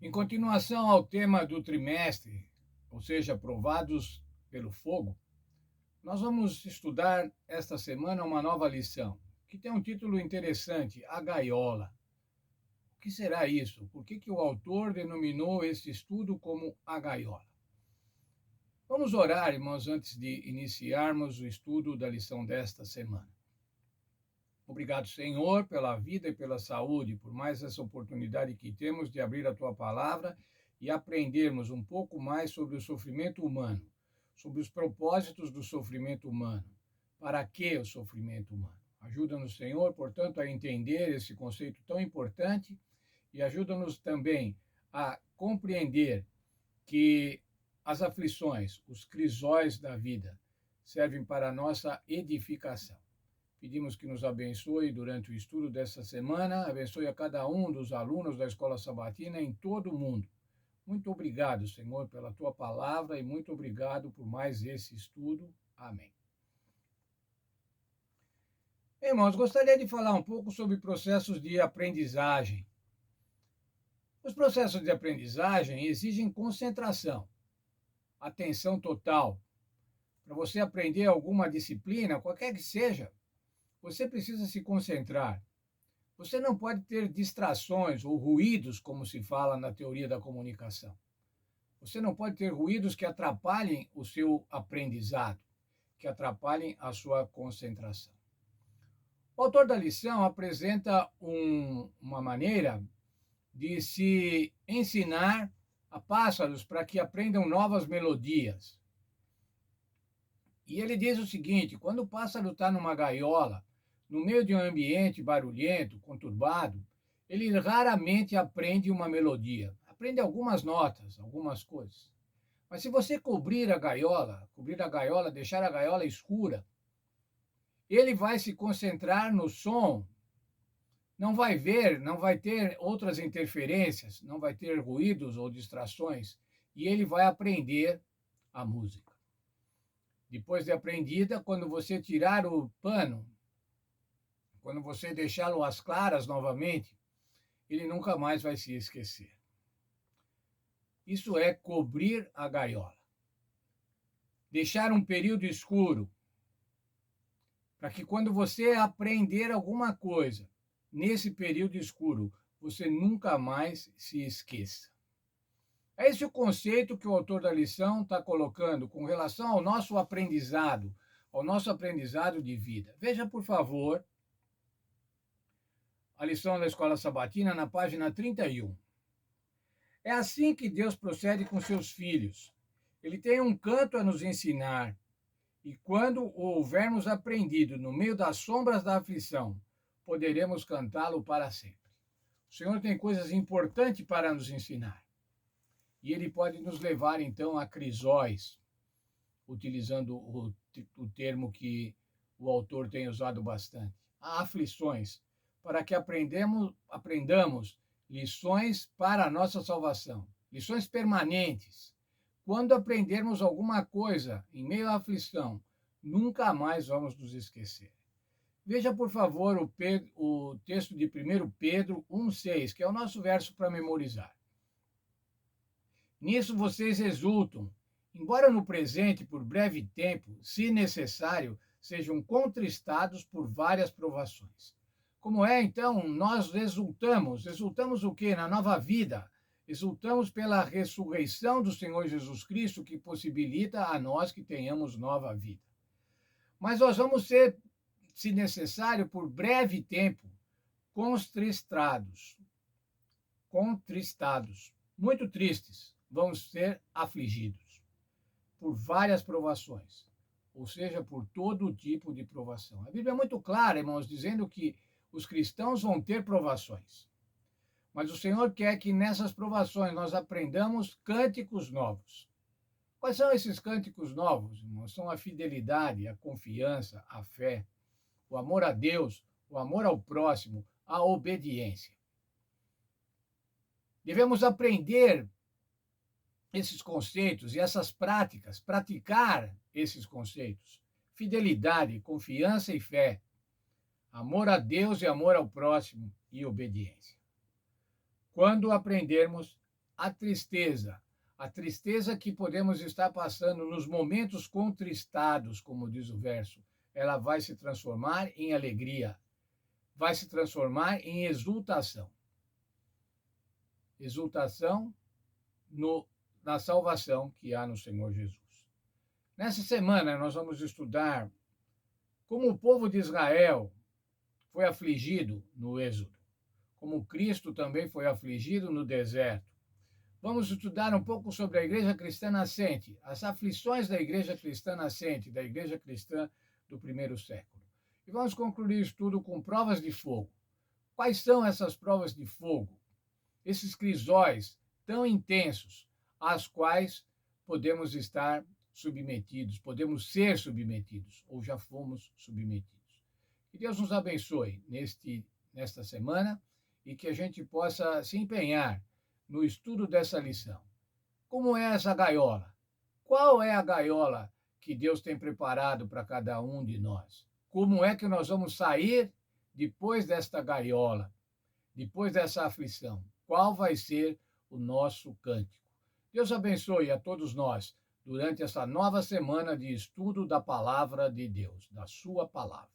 Em continuação ao tema do trimestre, ou seja, provados pelo fogo, nós vamos estudar esta semana uma nova lição, que tem um título interessante: A Gaiola. O que será isso? Por que o autor denominou este estudo como A Gaiola? Vamos orar, irmãos, antes de iniciarmos o estudo da lição desta semana. Obrigado, Senhor, pela vida e pela saúde, por mais essa oportunidade que temos de abrir a tua palavra e aprendermos um pouco mais sobre o sofrimento humano, sobre os propósitos do sofrimento humano. Para que o sofrimento humano? Ajuda-nos, Senhor, portanto, a entender esse conceito tão importante e ajuda-nos também a compreender que as aflições, os crisóis da vida, servem para a nossa edificação. Pedimos que nos abençoe durante o estudo desta semana, abençoe a cada um dos alunos da Escola Sabatina em todo o mundo. Muito obrigado, Senhor, pela tua palavra e muito obrigado por mais esse estudo. Amém. Irmãos, gostaria de falar um pouco sobre processos de aprendizagem. Os processos de aprendizagem exigem concentração, atenção total. Para você aprender alguma disciplina, qualquer que seja, você precisa se concentrar. Você não pode ter distrações ou ruídos, como se fala na teoria da comunicação. Você não pode ter ruídos que atrapalhem o seu aprendizado, que atrapalhem a sua concentração. O autor da lição apresenta uma maneira de se ensinar a pássaros para que aprendam novas melodias. E ele diz o seguinte: quando o pássaro está numa gaiola, no meio de um ambiente barulhento, conturbado, ele raramente aprende uma melodia. Aprende algumas notas, algumas coisas. Mas se você cobrir a gaiola, deixar a gaiola escura, ele vai se concentrar no som, não vai ver, não vai ter outras interferências, não vai ter ruídos ou distrações, e ele vai aprender a música. Depois de aprendida, quando você tirar o pano, quando você deixá-lo às claras novamente, ele nunca mais vai se esquecer. Isso é cobrir a gaiola. Deixar um período escuro, para que quando você aprender alguma coisa, nesse período escuro, você nunca mais se esqueça. É esse o conceito que o autor da lição está colocando com relação ao nosso aprendizado de vida. Veja, por favor, a lição da Escola Sabatina na página 31. É assim que Deus procede com seus filhos. Ele tem um canto a nos ensinar, e quando o houvermos aprendido no meio das sombras da aflição, poderemos cantá-lo para sempre. O Senhor tem coisas importantes para nos ensinar. E ele pode nos levar, então, a crisóis, utilizando o termo que o autor tem usado bastante, a aflições, para que aprendamos lições para a nossa salvação, lições permanentes. Quando aprendermos alguma coisa em meio à aflição, nunca mais vamos nos esquecer. Veja, por favor, o texto de 1 Pedro 1,6, que é o nosso verso para memorizar. Nisso vocês exultam, embora no presente, por breve tempo, se necessário, sejam contristados por várias provações. Como é, então, nós exultamos? Exultamos o quê? Na nova vida. Exultamos pela ressurreição do Senhor Jesus Cristo, que possibilita a nós que tenhamos nova vida. Mas nós vamos ser, se necessário, por breve tempo, contristados, muito tristes, vamos ser afligidos por várias provações, ou seja, por todo tipo de provação. A Bíblia é muito clara, irmãos, dizendo que os cristãos vão ter provações. Mas o Senhor quer que nessas provações nós aprendamos cânticos novos. Quais são esses cânticos novos, irmãos? São a fidelidade, a confiança, a fé, o amor a Deus, o amor ao próximo, a obediência. Devemos aprender esses conceitos e essas práticas, praticar esses conceitos. Fidelidade, confiança e fé. Amor a Deus e amor ao próximo e obediência. Quando aprendermos a tristeza. A tristeza que podemos estar passando nos momentos contristados, como diz o verso, ela vai se transformar em alegria, vai se transformar em exultação. Exultação na salvação que há no Senhor Jesus. Nessa semana, nós vamos estudar como o povo de Israel foi afligido no Êxodo, como Cristo também foi afligido no deserto. Vamos estudar um pouco sobre a igreja cristã nascente, as aflições da igreja cristã nascente, da igreja cristã do primeiro século. E vamos concluir o estudo com provas de fogo. Quais são essas provas de fogo? Esses crisóis tão intensos, às quais podemos estar submetidos, podemos ser submetidos, ou já fomos submetidos. Que Deus nos abençoe nesta semana e que a gente possa se empenhar no estudo dessa lição. Como é essa gaiola? Qual é a gaiola que Deus tem preparado para cada um de nós? Como é que nós vamos sair depois desta gaiola, depois dessa aflição? Qual vai ser o nosso cântico? Deus abençoe a todos nós durante essa nova semana de estudo da palavra de Deus, da sua palavra.